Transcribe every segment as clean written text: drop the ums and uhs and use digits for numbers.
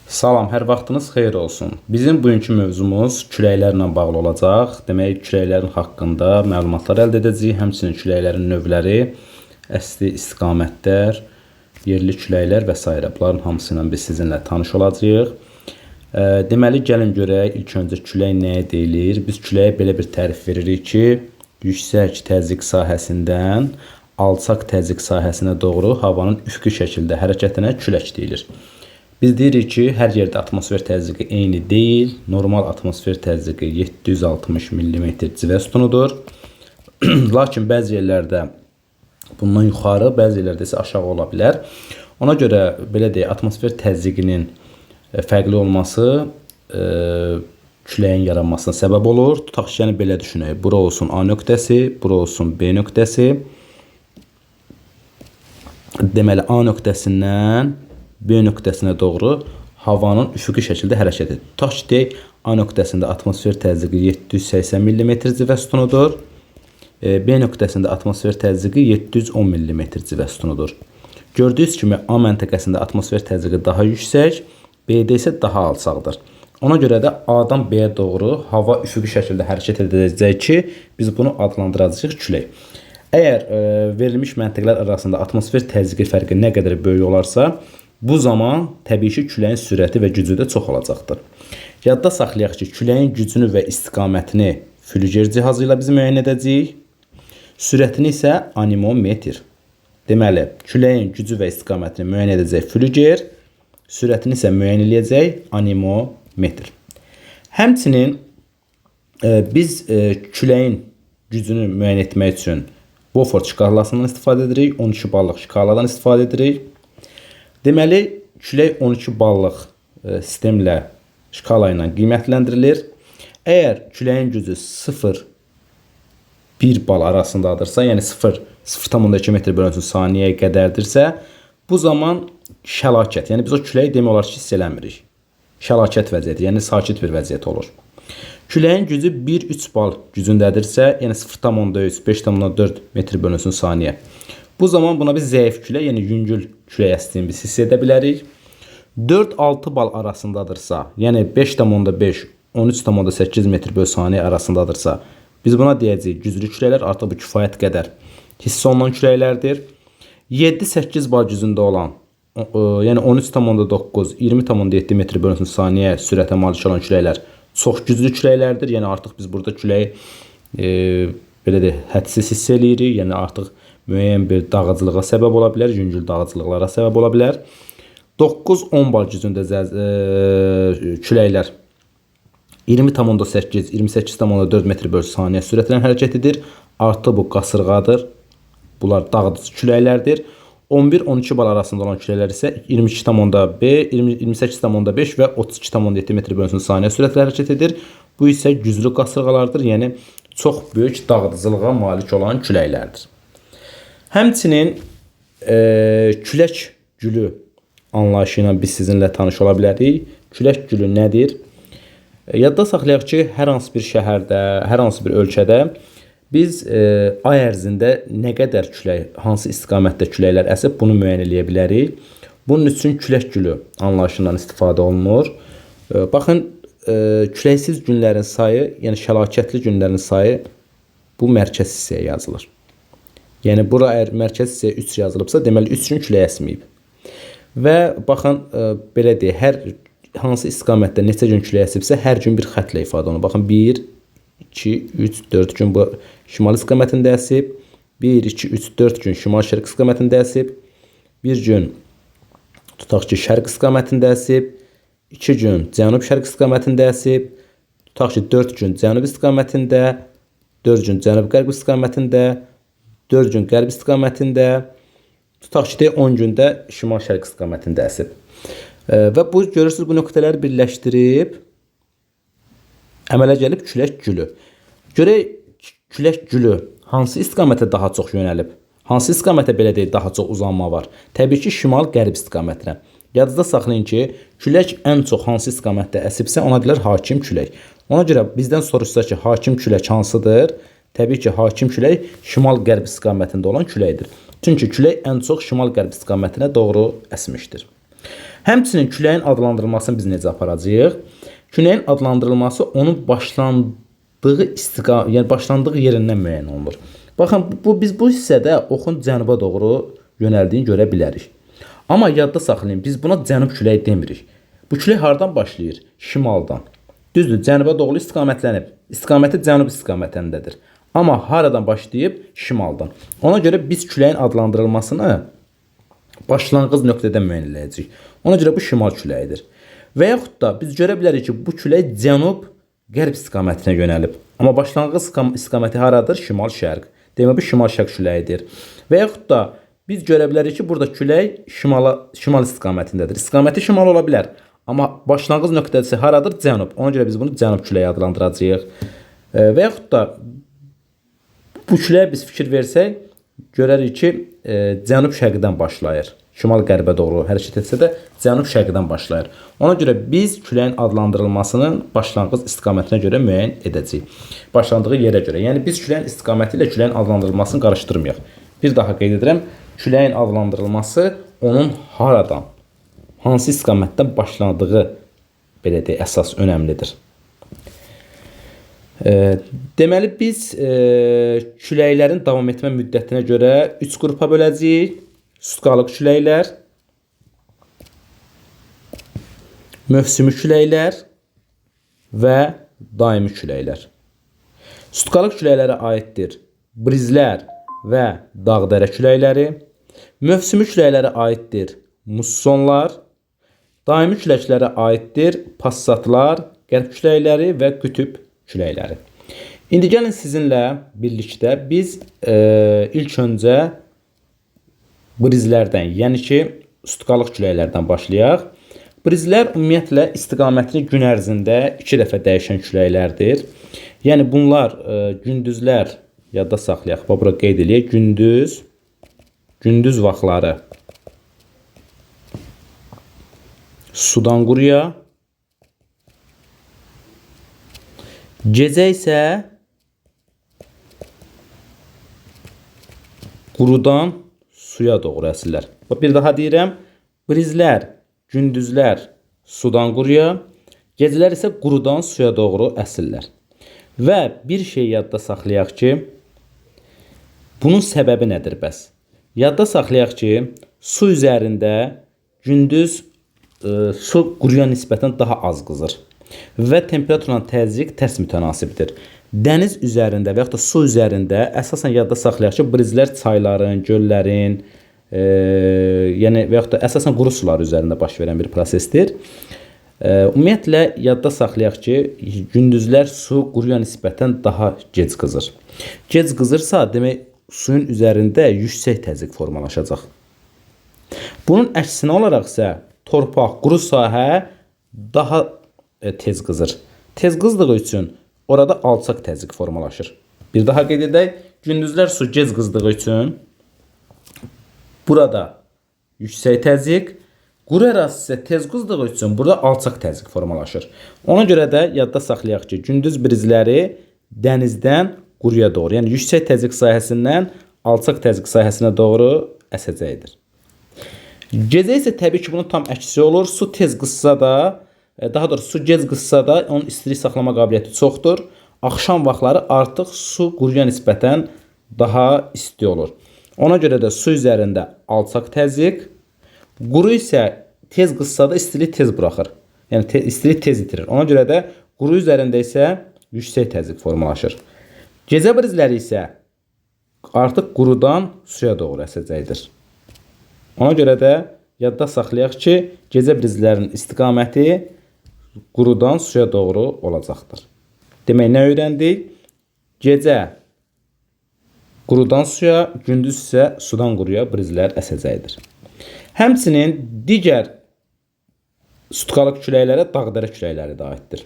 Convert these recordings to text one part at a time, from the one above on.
Salam, hər vaxtınız xeyir olsun. Bizim bugünkü mövzumuz küləklərlə bağlı olacaq. Demək, küləklərin haqqında məlumatlar əldə edəcəyik. Həmçinin küləklərin növləri, əsli istiqamətlər, yerli küləklər və s. Bunların hamısı ilə biz sizinlə tanış olacağıq. Deməli, gəlin görək ilk öncə külək nəyə deyilir? Biz küləyə belə bir tərif veririk ki, yüksək təzyiq sahəsindən alçaq təzyiq sahəsinə doğru havanın üfüqi şəkildə hərəkətinə külək deyilir. Biz deyirik ki, hər yerdə atmosfer təzyiqi eyni deyil. Normal atmosfer təzyiqi 760 mm civə sütunudur. Lakin bəzi yerlərdə bundan yuxarı, bəzi yerlərdə isə aşağı ola bilər. Ona görə belə deyək, atmosfer təzyiqinin fərqli olması küləyin yaranmasına səbəb olur. Tutaq ki, yəni belə düşünək. Bura olsun A nöqtəsi, bura olsun B nöqtəsi. Deməli, A nöqtəsindən B nöqtəsinə doğru havanın üfüqi şəkildə hərəkət edir. Tutaq ki, deyək, A nöqtəsində atmosfer təzyiqi 780 mm civə sütunudur. B nöqtəsində atmosfer təzyiqi 710 mm civə sütunudur. Gördüyünüz kimi A məntəqəsində atmosfer təzyiqi daha yüksək, B-də isə daha alçaqdır. Ona görə də A-dan B-yə doğru hava üfüqi şəkildə hərəkət edəcək ki, biz bunu adlandıracağıq külək. Əgər verilmiş məntəqələr arasında atmosfer təzyiqi fərqi nə qədər böyük olarsa, bu zaman təbii ki, küləyin sürəti və gücü də çox olacaqdır. Yadda saxlayaq ki, küləyin gücünü və istiqamətini flüger cihazı ilə biz müəyyən edəcəyik. Sürətini isə anemometr. Deməli, küləyin gücü və istiqamətini müəyyən edəcək flüger, sürətini isə müəyyən edəcək anemometr. Həmçinin biz küləyin gücünü müəyyən etmək üçün Beaufort şkalasından istifadə edirik, 12 ballıq şkaladan istifadə edirik. Deməli, külək 12 ballıq sistemlə, şkala ilə qiymətləndirilir. Əgər küləyin gücü 0-1 bal arasındadırsa, yəni 0,2 metr bölünsün saniyəyə qədərdirsə, bu zaman şəlakət, yəni biz o küləyi demək olar ki, hiss eləmirik. Şəlakət vəziyyəti, yəni sakit bir vəziyyət olur. Küləyin gücü 1-3 bal gücündədirsə, yəni 0,3, 5,4 metr bölünsün saniyə. Bu zaman buna biz zəif külə, yəni yüngül küləyə əsdiyini biz hiss edə bilərik. 4-6 bal arasındadırsa, yəni 5,5, 13,8 metr bölü saniyə arasındadırsa, biz buna deyəcəyik güclü küləklər, artıq bu kifayət qədər hiss olunan küləklərdir. 7-8 bal gücündə olan, yəni 13,9, 20,7 metr bölünsün saniyə sürətə malik olan küləklər çox güclü küləklərdir. Yəni artıq biz burada küləyi belə də hədsiz hiss eləyirik. Yəni artıq müəyyən bir dağıcılığa səbəb ola bilər, yüngül dağıcılıqlara səbəb ola bilər. 9-10 bal gücündə küləklər 20,8, 28,4 metr bölü saniyə sürətlə hərəkət edir. Artıq bu qasırğadır. Bunlar dağıdıcı küləklərdir. 11-12 bal arasında olan küləklər isə 22,5, 28,5 və 32,7 metr bölünsün saniyə sürətlə hərəkət edir. Bu isə güclü qasırğalardır, yəni çox böyük dağıdıcılığa malik olan küləklərdir. Həmçinin külək gülü anlayışı ilə biz sizinlə tanış ola bilərik. Külək gülü nədir? Yadda saxlayaq ki, hər hansı bir şəhərdə, hər hansı bir ölkədə biz ay ərzində nə qədər külək, hansı istiqamətdə küləklər əsib, bunu müəyyən edə bilərik. Bunun üçün külək gülü anlayışından istifadə olunur. Baxın, küləksiz günlərin sayı, yəni şəlakətli günlərin sayı bu mərkəz hissəyə yazılır. Yəni, bura əgər mərkəz hissəyə 3 yazılıbsa, deməli 3 gün külək əsməyib. Və baxın, belə deyək, hər hansı istiqamətdə neçə gün külək əsibsə, hər gün bir xətlə ifadə olunur. Baxın, 1, 2, 3, 4 gün bu şimal istiqamətində əsib, 1, 2, 3, 4 gün şimal-şərq istiqamətində əsib, 1 gün tutaq ki, şərq istiqamətində əsib, 2 gün cənub-şərq istiqamətində əsib, tutaq ki, 4 gün cənub istiqamətində, 4 gün cənub-qərb istiqamətində, 4 gün qərb istiqamətində, tutaq ki, 10 gündə şimal-şərq istiqamətində əsib. Və bu, görürsünüz, bu nöqtələri birləşdirib, əmələ gəlib külək gülü. Görək, külək gülü hansı istiqamətə daha çox yönəlib? Hansı istiqamətə belə deyil, daha çox uzanma var? Təbii ki, şimal-qərb istiqamətinə. Yadınızda saxlayın ki, külək ən çox hansı istiqamətdə əsibsə, ona deyilər hakim külək. Ona görə bizdən soruşsa ki, hakim külək hansıdır? Təbii ki, hakim külək şimal-qərb istiqamətində olan küləkdir. Çünki külək ən çox şimal-qərb istiqamətinə doğru əsmişdir. Həmçinin küləyin adlandırılmasını biz necə aparacağıq? Küləyin adlandırılması onun başlandığı yerindən müəyyən olunur. Baxın, biz bu hissədə oxun cənuba doğru yönəldiyini görə bilərik. Amma yadda saxlayın, biz buna cənub küləyi demirik. Bu külək hardan başlayır? Şimaldan. Düzdür, cənuba doğru istiqamətlənib. İstiqaməti cənub istiqamətindədir. Amma haradan başlayıb? Şimaldan. Ona görə biz küləyin adlandırılmasını başlanğıc nöqtədən müəyyənləyəcəyik. Ona görə bu şimal küləyidir. Və yaxud da biz görə bilərik ki, bu külək cənub-qərb istiqamətinə yönəlib. Amma başlanğıc istiqaməti haradır? Şimal-şərq. Demək, bu şimal-şərq küləyidir. Və yaxud da biz görə bilərik ki, burada külək şimal istiqamətindədir. İstiqaməti şimal ola bilər. Amma başlanğıc nöqtəsi haradır? Cənub. Ona görə biz bunu cənub küləyi adlandıracağıq. Və yaxud da bu küləyə biz fikir versək, görərik ki, cənub şərqdən başlayır. Şimal qərbə doğru hərəkət etsə də cənub şərqdən başlayır. Ona görə biz küləyin adlandırılmasının başlanğıc istiqamətinə görə müəyyən edəcəyik. Başlandığı yerə görə. Yəni biz küləyin istiqaməti ilə küləyin adlandırılmasını qarışdırmayaq. Bir daha qeyd edirəm. Küləyin adlandırılması onun haradan, hansı istiqamətdən başladığı belə deyək, əsas önəmlidir. Deməli, biz küləklərin davam etmə müddətinə görə 3 qrupa böləcəyik. Sutkalıq küləklər, mövsümi küləklər və daimi küləklər. Sutkalıq küləklərə aiddir brizlər və dağ-dərə küləkləri. Mövsümi küləklərə aiddir mussonlar. Daimi küləklərə aiddir passatlar, qərb küləkləri və qütüb küləkləri. İndi gəlin sizinlə birlikdə biz ilk öncə brizlərdən, yəni ki, sutkalıq küləklərdən başlayaq. Brizlər ümumiyyətlə istiqamətini gün ərzində 2 dəfə dəyişən küləklərdir. Yəni bunlar gündüzlər, yadda saxlayaq, bura qeyd eləyək, gündüz vaxtları sudan quruya, gecə isə qurudan suya doğru əsirlər. Bir daha deyirəm, brizlər gündüzlər sudan quruya, gecələr isə qurudan suya doğru əsirlər. Və bir şey yadda saxlayaq ki, bunun səbəbi nədir bəs? Yadda saxlayaq ki, su üzərində gündüz su quruya nisbətən daha az qızır və temperaturla təzyiq tərs mütənasibdir. Dəniz üzərində və yaxud da su üzərində əsasən yadda saxlayaq ki, brizlər çayların, göllərin, yəni və yaxud da əsasən quru sular üzərində baş verən bir prosesdir. Ümumiyyətlə yadda saxlayaq ki, gündüzlər su quruya nisbətən daha gec qızır. Gec qızırsa, demək suyun üzərində yüksək təzyiq formalaşacaq. Bunun əksinə olaraq isə torpaq, quru sahə daha tez qızır. Tez qızdığı üçün orada alçaq təzyiq formalaşır. Bir daha qeyd edək, gündüzlər su gec qızdığı üçün burada yüksək təzyiq, quru ərazisi isə tez qızdığı üçün burada alçaq təzyiq formalaşır. Ona görə də yadda saxlayaq ki, gündüz brizləri dənizdən quruya doğru, yəni yüksək təzyiq sahəsindən alçaq təzyiq sahəsinə doğru əsəcəkdir. Gecə isə təbii ki, bunun tam əksi olur. Su tez qızsa da, daha doğrusu su gec qızsa da onun istilik saxlama qabiliyyəti çoxdur. Axşam vaxtları artıq su quruya nisbətən daha isti olur. Ona görə də su üzərində alçaq təzyiq, quru isə tez qızsa da istilik tez buraxır. Yəni istilik tez itirir. Ona görə də quru üzərində isə yüksək təzyiq formalaşır. Gecə brizləri isə artıq qurudan suya doğru əsəcəkdir. Ona görə də yadda saxlayaq ki, gecə brizlərinin istiqaməti qurudan suya doğru olacaqdır. Demək, nə öyrəndik? Gecə qurudan suya, gündüz isə sudan quruya brizlər əsəcəkdir. Həmçinin digər sutkalıq küləklərə dağ-dərə küləkləri də aiddir.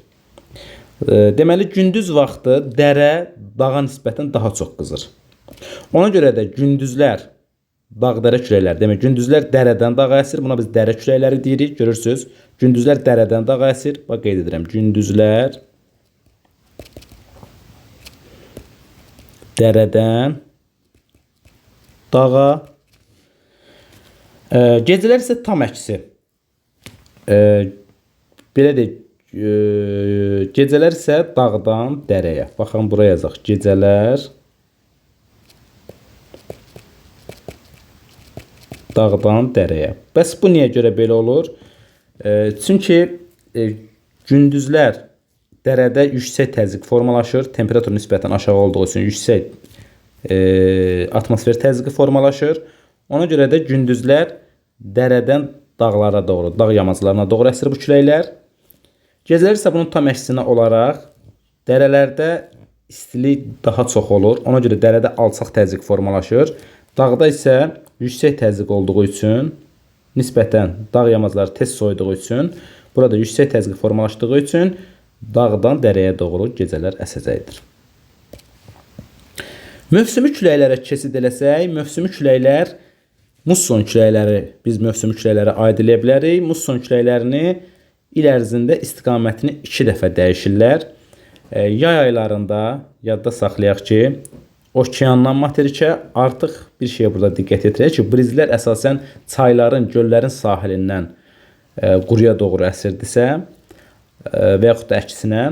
Deməli, gündüz vaxtı dərə dağa nisbətən daha çox qızır. Ona görə də gündüzlər dağ-dərə küləkləri, demək, gündüzlər dərədən dağa əsir. Buna biz dərə küləkləri deyirik, görürsünüz. Gündüzlər dərədən dağa əsir. Bax, qeyd edirəm, gündüzlər dərədən dağa. Gecələr isə tam əksi. Belə deyək, gecələr isə dağdan dərəyə. Baxın, buraya yazaq. Gecələr dağdan dərəyə. Bəs bu niyə görə belə olur? Çünki gündüzlər dərədə yüksək təzyiq formalaşır. Temperatur nisbətən aşağı olduğu üçün yüksək atmosfer təzyiqi formalaşır. Ona görə də gündüzlər dərədən dağlara doğru, dağ yamaclarına doğru əsir bu küləklər. Gecələr isə bunun tam əksinə olaraq dərələrdə istilik daha çox olur. Ona görə dərədə alçaq təzyiq formalaşır. Dağda isə yüksək təzyiq olduğu üçün, nisbətən dağ yamacları tez soyuduğu üçün, burada yüksək təzyiq formalaşdığı üçün dağdan dərəyə doğru gecələr əsəcəkdir. Mövsümi küləklərə keçid eləsək, mövsümi küləklər musson küləkləri, biz mövsümi küləklərə aid edə bilərik. Musson küləklərini il ərzində istiqamətini 2 dəfə dəyişirlər. Yay aylarında yadda saxlayaq ki, okeandan materikə artıq bir şeyə burada diqqət yetirək ki, brizlər əsasən çayların, göllərin sahilindən quruya doğru əsirdisə və yaxud da əksinə.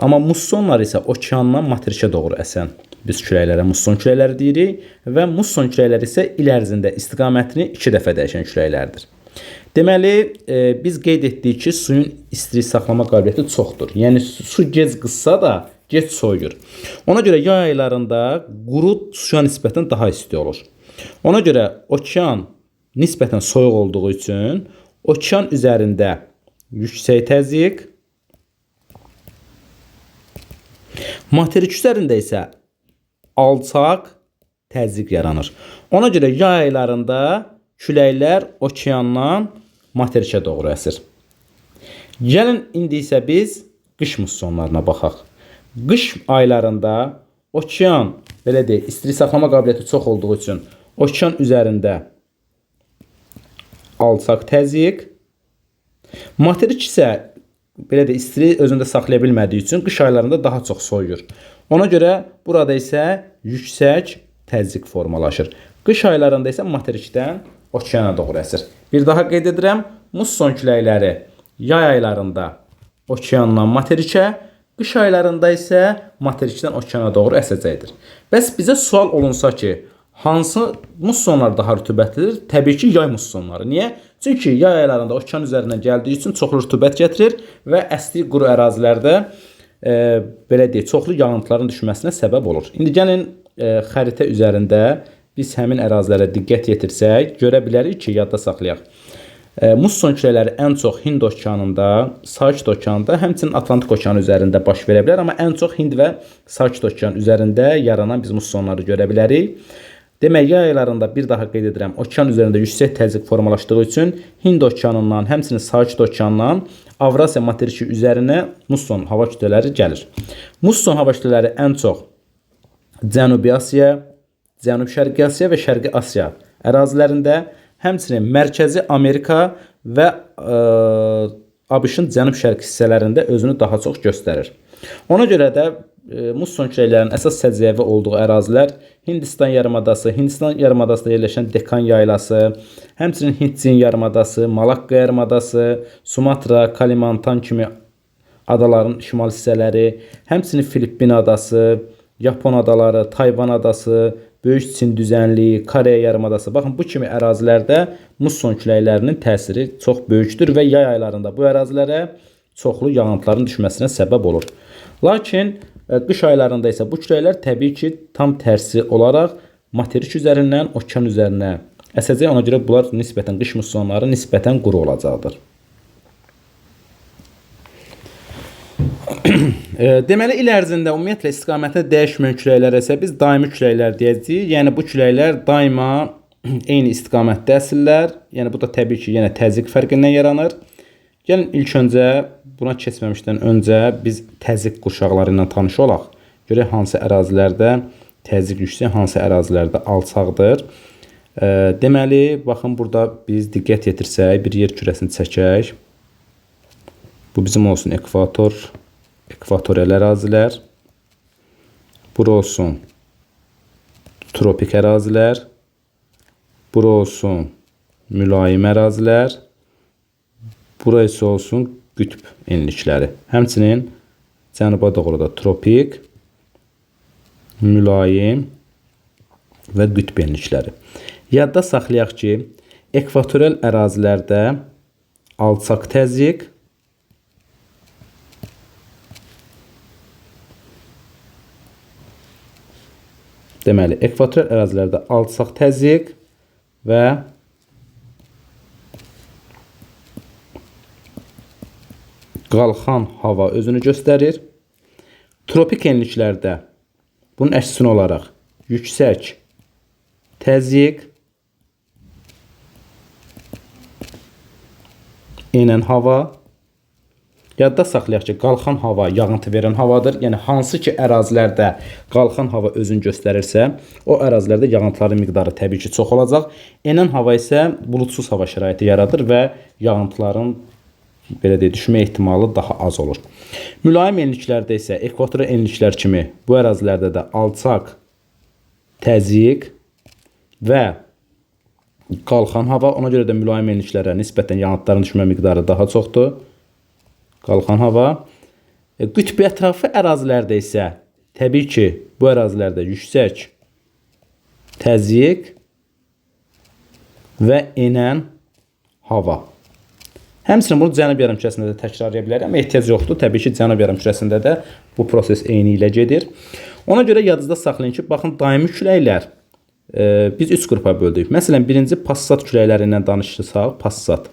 Amma mussonlar isə okeandan materikə doğru əsən biz küləklərə musson küləkləri deyirik və musson küləkləri isə il ərzində istiqamətini 2 dəfə dəyişən küləklərdir. Deməli, biz qeyd etdik ki, suyun istilik saxlama qabiliyyəti çoxdur. Yəni, su gec qızsa da gec soyuyur. Ona görə yay aylarında quru suya nisbətən daha isti olur. Ona görə okean nisbətən soyuq olduğu üçün okean üzərində yüksək təzyiq, materik üzərində isə alçaq təzyiq yaranır. Ona görə yay aylarında küləklər okeandan materikə doğru əsir. Gəlin indi isə biz qış mussonlarına baxaq. Qış aylarında okean, belə deyək, istilik saxlama qabiliyyəti çox olduğu üçün okean üzərində alçaq təzyiq, materik isə belə deyək, istiliyi özündə saxlaya bilmədiyi üçün qış aylarında daha çox soyuyur. Ona görə burada isə yüksək təzyiq formalaşır. Qış aylarında isə materikdən okeana doğru əsir. Bir daha qeyd edirəm, musson küləkləri yay aylarında okeandan materikə, qış aylarında isə materikdən okeana doğru əsəcəkdir. Bəs bizə sual olunsa ki, hansı mussonlar daha rütubətlidir? Təbii ki, yay mussonları. Niyə? Çünki yay aylarında okean üzərindən gəldiyi üçün çoxlu rütubət gətirir və əsdiyi quru ərazilərdə belə deyək, çoxlu yağıntıların düşməsinə səbəb olur. İndi gəlin xəritə üzərində biz həmin ərazilərə diqqət yetirsək, görə bilərik ki, yadda saxlayaq. Musson küləkləri ən çox Hind okeanında, Sakit okeanında, həmçinin Atlantik okeanı üzərində baş verə bilər, amma ən çox Hind və Sakit okean üzərində yaranan biz mussonları görə bilərik. Demək, yay aylarında bir daha qeyd edirəm, okean üzərində yüksək təzyiq formalaşdığı üçün Hind okeanından, həmçinin Sakit okeandan Avrasiya materiki üzərinə musson hava kütlələri gəlir. Musson hava kütlələri ən çox Cənubi Asiya, Cənub-Şərqi Asiya və Şərqi Asiya ərazilərində, həmçinin Mərkəzi Amerika və ABŞ-ın cənub-şərq hissələrində özünü daha çox göstərir. Ona görə də musson küləklərinin əsas səciyyəvi olduğu ərazilər Hindistan yarımadası, Hindistan yarımadasında yerləşən Dekan yaylası, həmçinin Hindçin yarımadası, Malakka yarımadası, Sumatra, Kalimantan kimi adaların şimal hissələri, həmçinin Filippin adası, Yapon adaları, Tayvan adası, Böyük Çin düzənliyi, Koreya yarımadası. Baxın, bu kimi ərazilərdə musson küləklərinin təsiri çox böyükdür və yay aylarında bu ərazilərə çoxlu yağıntıların düşməsinə səbəb olur. Lakin qış aylarında isə bu küləklər təbii ki, tam tərsi olaraq materik üzərindən okean üzərinə əsəcək. Ona görə bunlar nisbətən qış mussonları nisbətən quru olacaqdır. Deməli, il ərzində ümumiyyətlə istiqamətə dəyişməyən küləklərə isə biz daimi küləklər deyəcəyik. Yəni, bu küləklər daima eyni istiqamətdə əsirlər. Yəni, bu da təbii ki, yenə təzyiq fərqindən yaranır. Gəlin, ilk öncə buna keçməmişdən öncə biz təzyiq qurşaqları ilə tanış olaq. Görək, hansı ərazilərdə təzyiq yüksək, hansı ərazilərdə alçaqdır. Deməli, baxın, burada biz diqqət yetirsək, bir yer kürəsini çəkək. Bu bizim olsun ekvatorial ərazilər. Bura olsun tropik ərazilər. Bura olsun mülayim ərazilər. burası olsun qütb enlikləri. Həmçinin cənuba doğru da tropik, mülayim və qütb enlikləri. Yadda saxlayaq ki, ekvatorial ərazilərdə alçaq təzyiq, deməli, ekvatorial ərazilərdə alçaq təzyiq və qalxan hava özünü göstərir. Tropik enliklərdə bunun əksinə olaraq yüksək təzyiq, enən hava. Yadda saxlayaq ki, qalxan hava yağıntı verən havadır. Yəni, hansı ki ərazilərdə qalxan hava özünü göstərirsə, o ərazilərdə yağıntıların miqdarı təbii ki, çox olacaq. Enən hava isə bulutsuz hava şəraiti yaradır və yağıntıların belə deyək, düşmə ehtimalı daha az olur. Mülayim enliklərdə isə ekvatorial enliklər kimi bu ərazilərdə də alçaq təzyiq və qalxan hava, ona görə də mülayim enliklərə nisbətən yağıntıların düşmə miqdarı daha çoxdur. Qalxan hava. Qütb ətrafı ərazilərdə isə təbii ki, bu ərazilərdə yüksək təzyiq və enən hava. Həmçinin bunu cənub yarımkürəsində də təkrarlaya bilərəm, amma ehtiyac yoxdur. Təbii ki, cənub yarımkürəsində də bu proses eyni ilə gedir. Ona görə yadınızda saxlayın ki, baxın, daimi küləklər biz 3 qrupa böldük. Məsələn, birinci passat küləklərindən danışırsaq, passat.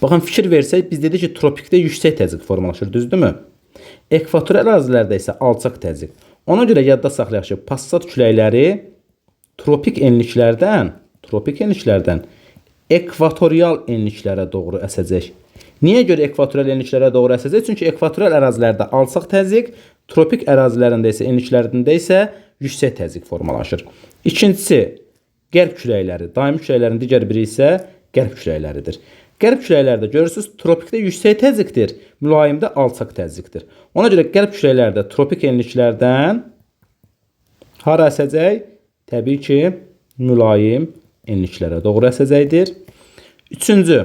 Baxın, fikir versək, biz dedik ki, tropikdə yüksək təzyiq formalaşır, düzdürmü? Ekvatorial ərazilərdə isə alçaq təzyiq. Ona görə yadda saxlayaq ki, passat küləkləri tropik enliklərdən ekvatorial enliklərə doğru əsəcək. Niyə görə ekvatorial enliklərə doğru əsəcək? Çünki ekvatorial ərazilərdə alçaq təzyiq, tropik ərazilərində isə, enliklərində isə yüksək təzyiq formalaşır. İkincisi, qərb küləkləri. Daimi küləklərin digər biri isə qərb küləkləridir. Qərb küləklərdə görürsünüz, tropikdə yüksək təzyiqdir, mülayimdə alçaq təzyiqdir. Ona görə qərb küləklərdə tropik enliklərdən hara əsəcək? Təbii ki, mülayim enliklərə doğru əsəcəkdir. Üçüncü,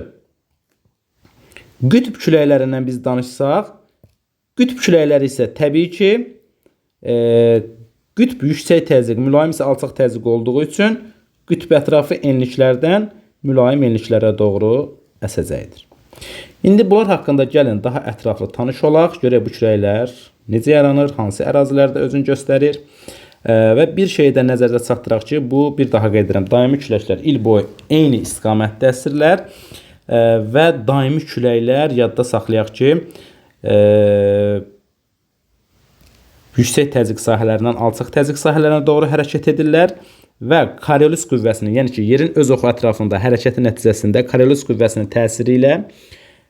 qütb küləklərindən biz danışsaq, qütb küləkləri isə təbii ki, qütb yüksək təzyiq, mülayim isə alçaq təzyiq olduğu üçün qütb ətrafı enliklərdən mülayim enliklərə doğru əsəcəkdir. İndi bunlar haqqında gəlin daha ətraflı tanış olaq. Görək bu küləklər necə yaranır, hansı ərazilərdə özünü göstərir. Və bir şeyi də nəzərdə çatdıraq ki, bu bir daha qeyd edirəm, daimi küləklər il boyu eyni istiqamətdə əsirlər və daimi küləklər yadda saxlayaq ki, yüksək təzyiq sahələrindən alçaq təzyiq sahələrinə doğru hərəkət edirlər və Coriolis qüvvəsinin, yəni ki, yerin öz oxu ətrafında hərəkəti nəticəsində Coriolis qüvvəsinin təsiri ilə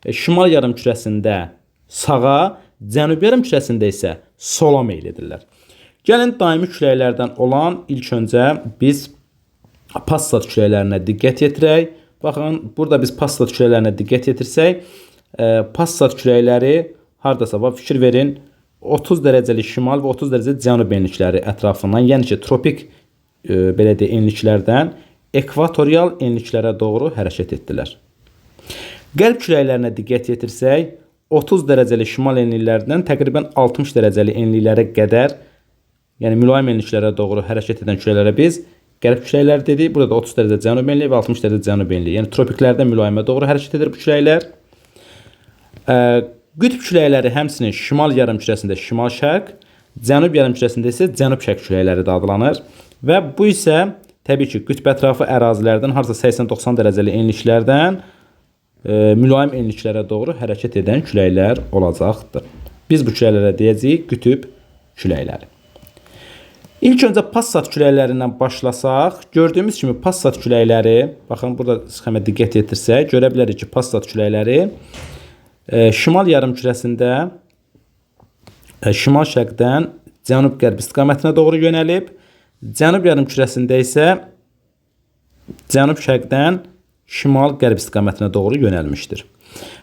şimal yarımkürəsində sağa, cənub yarımkürəsində isə sola meyl edirlər. Gəlin daimi küləklərdən olan ilk öncə biz passat küləklərinə diqqət yetirək. Baxın, burada biz passat küləklərinə diqqət yetirsək, passat küləkləri hardasa var, fikir verin, 30 dərəcəlik şimal və 30 dərəcəlik cənub enlikləri ətrafından, yəni ki, tropik belə deyək, enliklərdən ekvatorial enliklərə doğru hərəkət etdilər. Qərb küləklərinə diqqət yetirsək, 30 dərəcəlik şimal enliklərdən təqribən 60 dərəcəlik enliklərə qədər, yəni mülayim enliklərə doğru hərəkət edən küləklərə biz qərb küləklər dedik. Burada 30 dərəcə cənub enliyi və 60 dərəcə cənub enliyi. Yəni tropiklərdən mülayimə doğru hərəkət edir bu küləklər. Qütb küləkləri həmçinin şimal yarımkürəsində şimal-şərq, cənub yarımkürəsində isə cənub-şərq küləkləri də adlanır. Və bu isə təbii ki, qütb ətrafı ərazilərdən harca 80-90 dərəcəli enliklərdən mülayim enliklərə doğru hərəkət edən küləklər olacaqdır. Biz bu küləklərə deyəcəyik qütb küləkləri. İlk öncə passat küləklərindən başlasaq, gördüyümüz kimi passat küləkləri, baxın burada sxemə diqqət yetirsək, görə bilərik ki, passat küləkləri şimal yarımkürəsində şimal-şərqdən cənub-qərb istiqamətinə doğru yönəlib, cənub yarımkürəsində isə cənub-şərqdən şimal-qərb istiqamətinə doğru yönəlmişdir.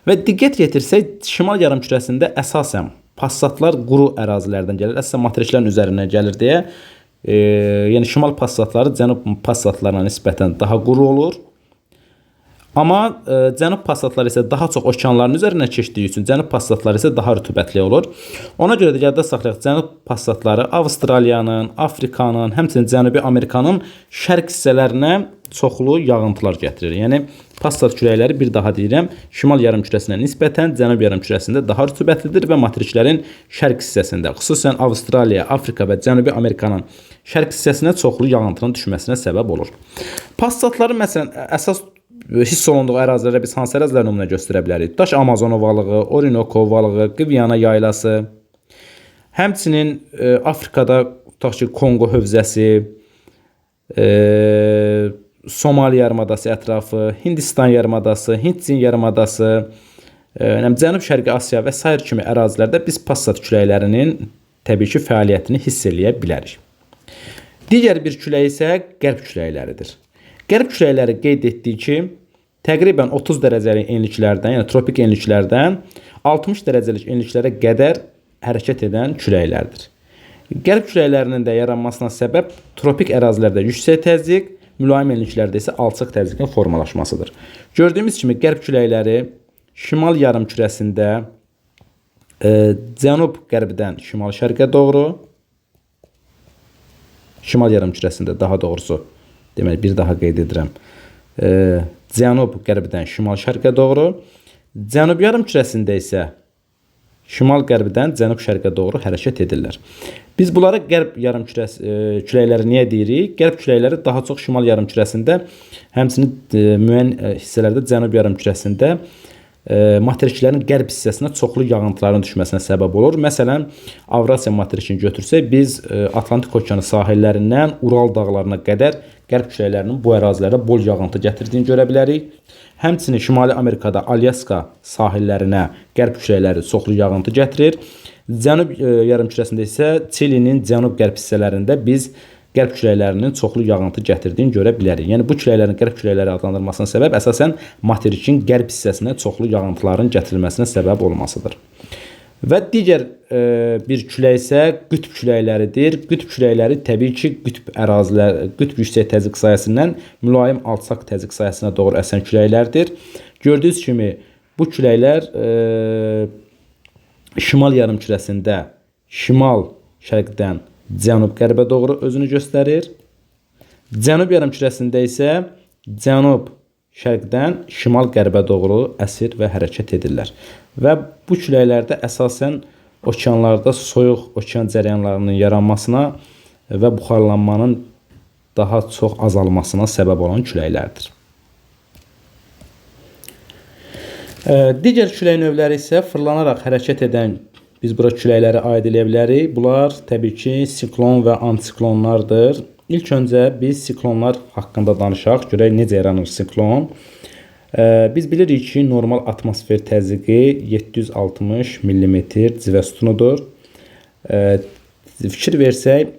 Və diqqət yetirsək, şimal yarımkürəsində əsasən passatlar quru ərazilərdən gəlir, əsasən materiklərin üzərindən gəlir deyə, yəni şimal passatları cənub passatlarına nisbətən daha quru olur. Amma cənub passatları isə daha çox okeanların üzərindən keçdiyi üçün cənub passatları isə daha rütubətli olur. Ona görə də yadda saxlayaq, cənub passatları Avstraliyanın, Afrikanın, həmçinin Cənubi Amerikanın şərq hissələrinə çoxlu yağıntılar gətirir. Yəni passat küləkləri, bir daha deyirəm, şimal yarımkürəsinə nisbətən cənub yarımkürəsində daha rütubətlidir və materiklərin şərq hissəsində, xüsusən Avstraliya, Afrika və Cənubi Amerikanın şərq hissəsinə çoxlu yağıntının düşməsinə səbəb olur. Passatların məsələn əsas hiss olunduğu ərazilərə biz hansı ərazilər nümunə göstərə bilərik? Daş Amazon ovalığı, Orinoco ovalığı, Qviana yaylası, həmçinin Afrikada tutaq ki, Kongo hövzəsi, Somali yarımadası ətrafı, Hindistan yarımadası, Hint-Çin yarımadası, Cənub-Şərqi Asiya və sair kimi ərazilərdə biz passat küləklərinin təbii ki, fəaliyyətini hiss eləyə bilərik. Digər bir külək isə qərb küləkləridir. Qərb küləkləri qeyd etdik ki, təqribən 30 dərəcəlik enliklərdən, yəni tropik enliklərdən 60 dərəcəlik enliklərə qədər hərəkət edən küləklərdir. Qərb küləklərinin də yaranmasına səbəb tropik ərazilərdə yüksək təzyiq, mülayim enliklərdə isə alçaq təzyiqin formalaşmasıdır. Gördüyümüz kimi qərb küləkləri şimal yarımkürəsində cənub-qərbdən şimal-şərqə doğru, şimal yarımkürəsində daha doğrusu, deməli bir daha qeyd edirəm, cənub-qərbdən şimal-şərqə doğru, cənub yarımkürəsində isə şimal-qərbdən cənub-şərqə doğru hərəkət edirlər. Biz bunlara qərb küləkləri niyə deyirik? Qərb küləkləri daha çox şimal yarımkürəsində, həmçinin müəyyən hissələrdə cənub yarımkürəsində materiklərin qərb hissəsinə çoxlu yağıntıların düşməsinə səbəb olur. Məsələn, Avrasiya materikini götürsək, biz Atlantik okeanı sahillərindən Ural dağlarına qədər qərb küləklərinin bu ərazilərə bol yağıntı gətirdiyini görə bilərik. Həmçinin Şimali Amerikada Alyaska sahillərinə qərb küləkləri çoxlu yağıntı gətirir. Cənub yarımkürəsində isə Çilinin cənub-qərb hissələrində biz qərb küləklərinin çoxlu yağıntı gətirdiyini görə bilərik. Yəni bu küləklərin qərb küləkləri adlandırılmasına səbəb əsasən materikin qərb hissəsinə çoxlu yağıntıların gətirilməsinə səbəb olmasıdır. Və digər bir külək isə qütb küləkləridir. Qütb küləkləri təbii ki, qütb ərazilər, qütb yüksək təzyiq sahəsindən mülayim alçaq təzyiq sahəsinə doğru əsən küləklərdir. Gördüyünüz kimi bu küləklər şimal yarımkürəsində şimal şərqdən cənub-qərbə doğru özünü göstərir. Cənub yarımkürəsində isə cənub-şərqdən şimal-qərbə doğru əsir və hərəkət edirlər. Və bu küləklərdə əsasən okeanlarda soyuq okean cərəyanlarının yaranmasına və buxarlanmanın daha çox azalmasına səbəb olan küləklərdir. Digər külək növləri isə fırlanaraq hərəkət edən, biz bura küləkləri aid edə bilərik. Bunlar təbii ki, siklon və antisiklonlardır. İlk öncə biz siklonlar haqqında danışaq. Görək necə yaranır siklon. Biz bilirik ki, normal atmosfer təzyiqi 760 mm civə sütunudur. Fikir versək,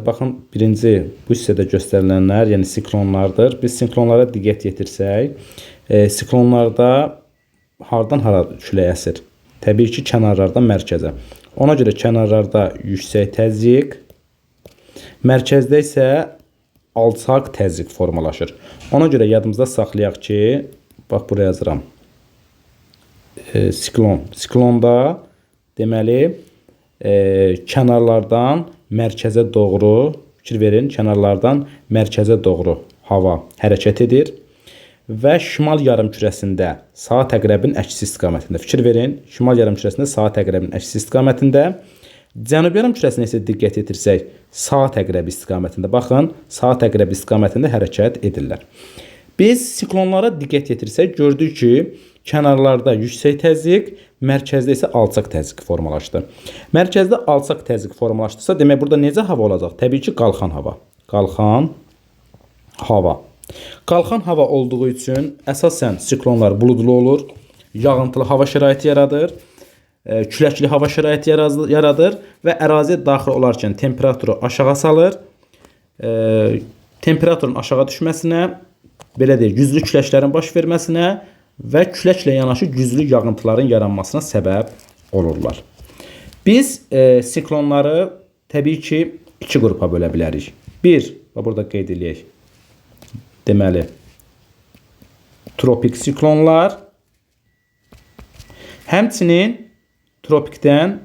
baxın, birinci bu hissədə göstərilənlər, yəni siklonlardır. Biz siklonlara diqqət yetirsək, siklonlarda hardan hara külək əsir? Təbii ki, kənarlardan mərkəzə. Ona görə kənarlarda yüksək təzyiq, mərkəzdə isə alçaq təzyiq formalaşır. Ona görə yadımızda saxlayaq ki, bax buraya yazıram. Siklon. Siklonda deməli kənarlardan mərkəzə doğru, fikir verin, kənarlardan mərkəzə doğru hava hərəkət edir. Və şimal yarımkürəsində saat əqrəbin əksi istiqamətində. Fikir verin, şimal yarımkürəsində saat əqrəbin əksi istiqamətində. Cənub yarımkürəsinə isə diqqət etirsək, saat əqrəbi istiqamətində. Baxın, saat əqrəbi istiqamətində hərəkət edirlər. Biz siklonlara diqqət yetirsək, gördük ki, kənarlarda yüksək təzyiq, mərkəzdə isə alçaq təzyiq formalaşdı. Mərkəzdə alçaq təzyiq formalaşdırsa, demək burada necə hava olacaq? Təbii ki, qalxan hava. Qalxan hava. Qalxan hava olduğu üçün əsasən siklonlar buludlu olur, yağıntılı hava şəraiti yaradır, küləkli hava şəraiti yaradır və əraziyə daxil olarkən temperaturu aşağı salır. Temperaturun aşağı düşməsinə, belə deyək, güclü küləklərin baş verməsinə və küləklə yanaşı güclü yağıntıların yaranmasına səbəb olurlar. Biz siklonları təbii ki, iki qrupa bölə bilərik. Bir, burada qeyd edək. Deməli, tropik siklonlar, həmçinin tropikdən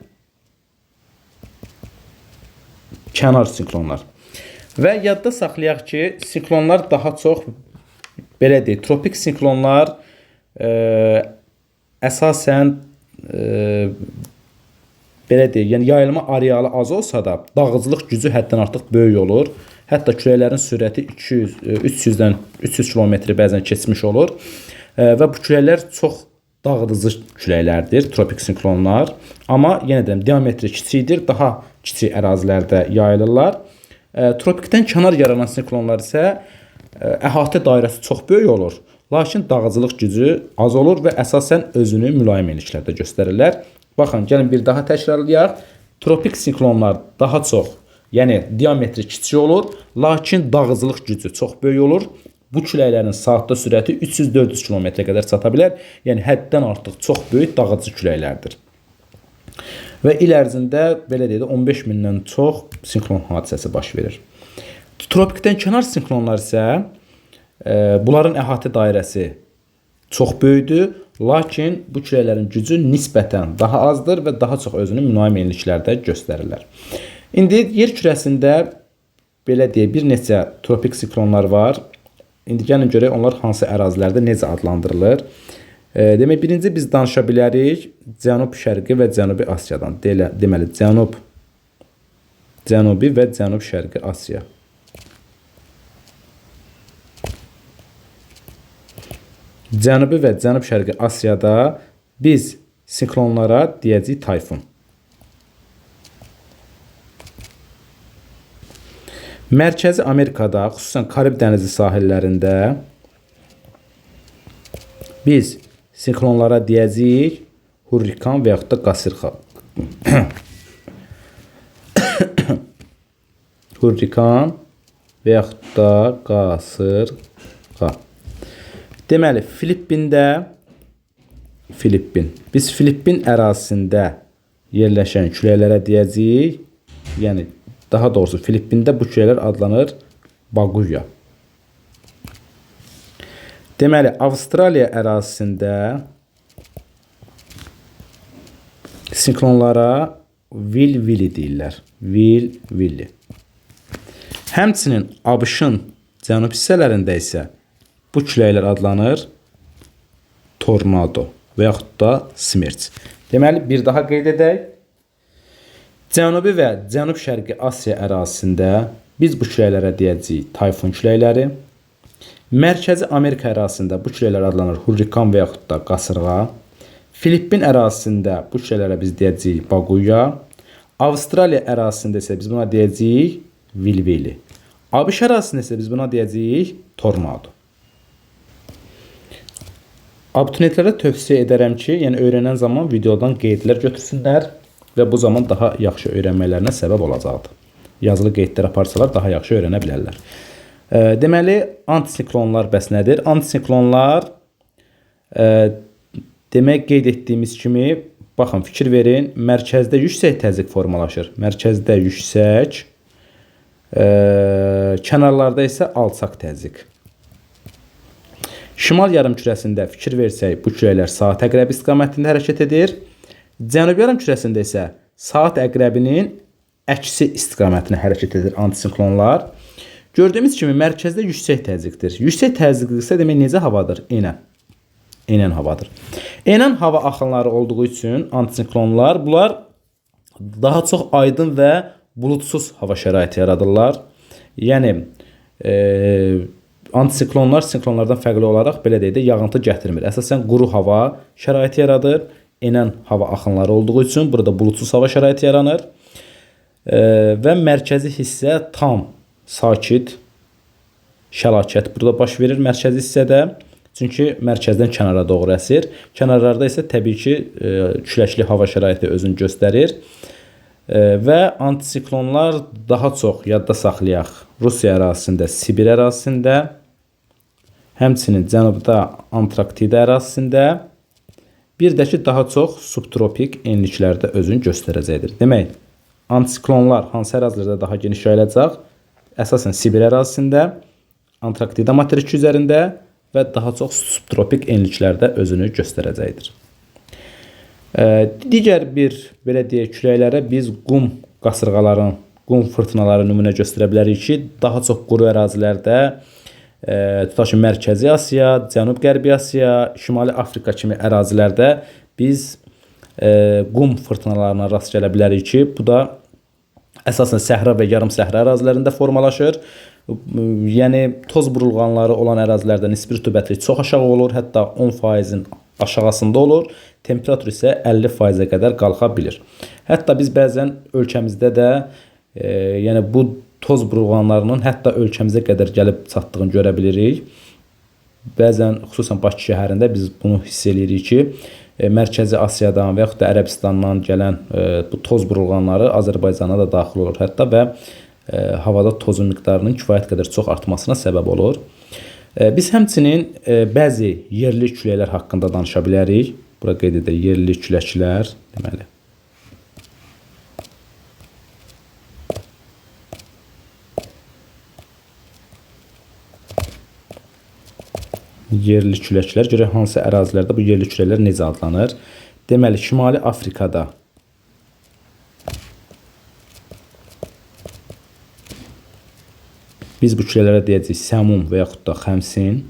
kənar siklonlar. Və yadda saxlayaq ki, siklonlar daha çox, belə deyək, tropik siklonlar əsasən belə deyək, yəni yayılma arealı az olsa da dağıcılıq gücü həddən artıq böyük olur. Hətta küləklərin sürəti 300-dən 300 km bəzən keçmiş olur. Və bu küləklər çox dağıdıcı küləklərdir, tropik siklonlar. Amma yenə deyirəm, diametri kiçikdir, daha kiçik ərazilərdə yayılırlar. Tropikdən kənar yaranan siklonlar isə əhatə dairəsi çox böyük olur. Lakin dağıcılıq gücü az olur və əsasən özünü mülayim enliklərdə göstərirlər. Baxın, gəlin bir daha təkrarlayaq. Tropik siklonlar daha çox, yəni diametri kiçik olur, lakin dağıcılıq gücü çox böyük olur. Bu küləklərin saatda sürəti 300-400 km-ə qədər çata bilər. Yəni həddən artıq çox böyük dağıcı küləklərdir. Və il ərzində belə deyək, 15 mindən çox siklon hadisəsi baş verir. Tropikdən kənar siklonlar isə bunların əhatə dairəsi çox böyükdür, lakin bu küləklərin gücü nisbətən daha azdır və daha çox özünü mülayim enliklərdə göstərirlər. İndi yer kürəsində belə deyək, bir neçə tropik siklonlar var. İndi gəlin görək onlar hansı ərazilərdə necə adlandırılır. Demək, birinci biz danışa bilərik Cənub-Şərqi və Cənubi Asiyadan. Deməli, Cənubi və Cənub-Şərqi Asiya. Cənubi və Cənub-Şərqi Asiyada biz siklonlara deyəcəyik tayfun. Mərkəzi Amerikada, xüsusən Karib dənizi sahillərində biz siklonlara deyəcəyik hurrikan və yaxud da qasırğa. Hurrikan və yaxud da qasırğa. Deməli, biz Filippin ərazisində yerləşən küləklərə deyəcəyik, yəni daha doğrusu Filippində bu küləklər adlanır Baguya. Deməli, Avstraliya ərazisində siklonlara Will-Willi deyirlər. Will-Willi. Həmçinin ABŞ-ın cənub hissələrində isə bu küləklər adlanır tornado və yaxud da smerç. Deməli, bir daha qeyd edək. Cənubi və Cənub-Şərqi Asiya ərazisində biz bu küləklərə deyəcəyik tayfun küləkləri. Mərkəzi Amerika ərazisində bu küləklər adlanır hurrikan və yaxud da qasırğa. Filippin ərazisində bu küləklərə biz deyəcəyik Baguya. Avstraliya ərazisində isə biz buna deyəcəyik Will-Willi. ABŞ ərazisində isə biz buna deyəcəyik tornado. Abituriyentlərə tövsiyə edərəm ki, yəni öyrənən zaman videodan qeydlər götürsünlər və bu zaman daha yaxşı öyrənmələrinə səbəb olacaqdır. Yazılı qeydlər aparsalar daha yaxşı öyrənə bilərlər. Deməli, antisiklonlar bəs nədir? Antisiklonlar demək qeyd etdiyimiz kimi, baxın, fikir verin, mərkəzdə yüksək təzyiq formalaşır. Mərkəzdə yüksək, kənarlarda isə alçaq təzyiq. Şimal yarımkürəsində fikir versək, bu küləklər saat əqrəbi istiqamətində hərəkət edir. Cənubi yarımkürəsində isə saat əqrəbinin əksi istiqamətinə hərəkət edir antisiklonlar. Gördüyümüz kimi mərkəzdə yüksək təzyiqdir. Yüksək təzyiqli isə demək necə havadır? Enən havadır. Enən hava axınları olduğu üçün antisiklonlar bunlar daha çox aydın və bulutsuz hava şəraiti yaradırlar. Yəni antisiklonlar siklonlardan fərqli olaraq belə deyək də yağıntı gətirmir. Əsasən quru hava şəraiti yaradır. Enən hava axınları olduğu üçün burada bulutsuz hava şəraiti yaranır. Və mərkəzi hissə tam sakit şəlakət burada baş verir mərkəzi hissədə. Çünki mərkəzdən kənara doğru əsir. Kənarlarda isə təbii ki, küləkli hava şəraiti özünü göstərir. Və antisiklonlar daha çox yadda saxlayaq. Rusiya ərazisində, Sibir ərazisində, həmçinin cənubda Antarktida ərazisində, bir də ki, daha çox subtropik enliklərdə özünü göstərəcəkdir. Demək, antisiklonlar hansı ərazilərdə daha geniş yayılacaq? Əsasən Sibir ərazisində, Antarktida materiki üzərində və və daha çox subtropik enliklərdə özünü göstərəcəkdir. Digər bir belə deyək küləklərə biz qum qasırğaların, qum fırtınaları nümunə göstərə bilərik ki, daha çox quru ərazilərdə, tutaq ki, Mərkəzi Asiya, Cənub-Qərbi Asiya, Şimali Afrika kimi ərazilərdə biz qum fırtınalarına rast gələ bilərik ki, bu da əsasən səhra və yarım səhra ərazilərində formalaşır. Yəni toz burulğanları olan ərazilərdə nisbi rütubətlik çox aşağı olur, hətta 10%-in aşağısında olur. Temperatur isə 50%-ə qədər qalxa bilir. Hətta biz bəzən ölkəmizdə də yəni bu toz burulğanlarının hətta ölkəmizə qədər gəlib çatdığını görə bilirik. Bəzən xüsusən Bakı şəhərində biz bunu hiss edirik ki, Mərkəzi Asiyadan və yaxud da Ərəbistandan gələn bu toz burulğanları Azərbaycana da daxil olur hətta və havada tozun miqdarının kifayət qədər çox artmasına səbəb olur. Biz həmçinin bəzi yerli küləklər haqqında danışa bilərik. Bura qeyd edək, yerli küləklər deməli. Yerli küləklər, görək hansı ərazilərdə bu yerli küləklər necə adlanır. Deməli, Şimali Afrikada biz bu küləklərə deyəcəyik səmum və yaxud da xəmsin.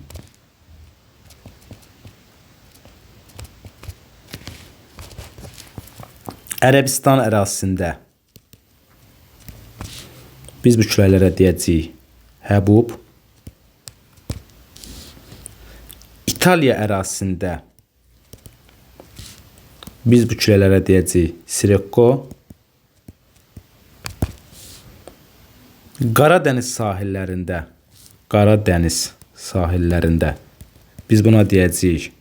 Ərəbistan ərazisində biz bu küləklərə deyəcəyik həbub. İtaliya ərazisində biz bu küləklərə deyəcəyik Sirocco. Qaradəniz sahillərində biz buna deyəcəyik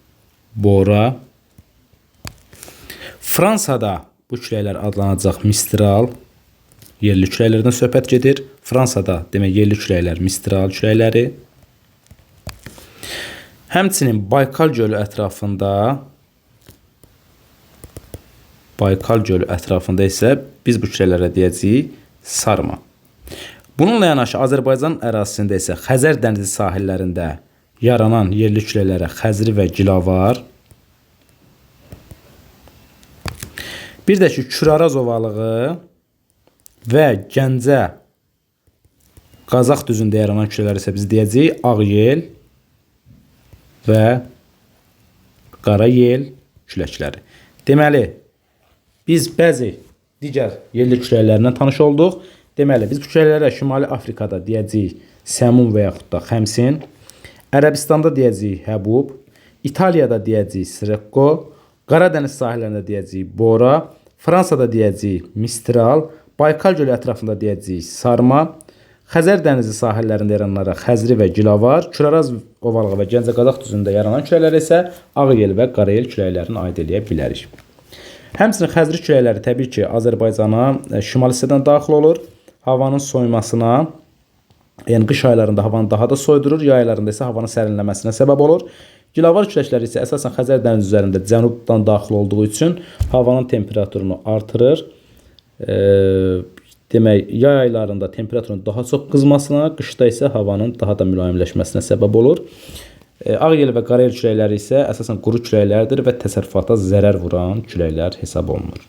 Bora. Fransada bu küləklər adlanacaq Mistral. Yerli küləklərdən söhbət gedir. Fransada demək yerli küləklər Mistral küləkləri. Həmçinin Baykal gölü ətrafında isə biz bu küləklərə deyəcəyik Sarma. Bununla yanaşı Azərbaycan ərazisində isə Xəzər dənizi sahillərində yaranan yerli küləklərə Xəzri və Gilavar. Bir də ki, Küraraz ovalığı və Gəncə Qazax düzündə yaranan küləklər isə biz deyəcəyik Ağyel və Qarayel küləkləri. Deməli, biz bəzi digər yerli küləklərlə tanış olduq. Deməli, biz bu küləklərə Şimali Afrikada deyəcəyik səmum və yaxud da xəmsin. Ərəbistanda deyəcəyik həbub. İtaliyada deyəcəyik Sirocco. Qaradəniz sahillərində deyəcəyik Bora. Fransada deyəcəyik Mistral. Baykal gölü ətrafında deyəcəyik Sarma. Xəzər dənizi sahillərində yarananlara Xəzri və Gilavar, Küraraz ovalığı və Gəncə Qazax düzündə yaranan küləklər isə Ağyel və Qarayel küləklərini aid edə bilərik. Həmçinin Xəzri küləkləri təbii ki, Azərbaycana şimal hissədən daxil olur. Havanın soymasına, yəni qış aylarında havanı daha da soydurur, yay aylarında isə havanın sərinləməsinə səbəb olur. Gilavar küləkləri isə əsasən Xəzər dənizi üzərində cənubdan daxil olduğu üçün havanın temperaturunu artırır. Demək, yay aylarında temperaturun daha çox qızmasına, qışda isə havanın daha da mülayimləşməsinə səbəb olur. Ağyel və Qarayel küləkləri isə əsasən quru küləklərdir və təsərrüfata zərər vuran küləklər hesab olunur.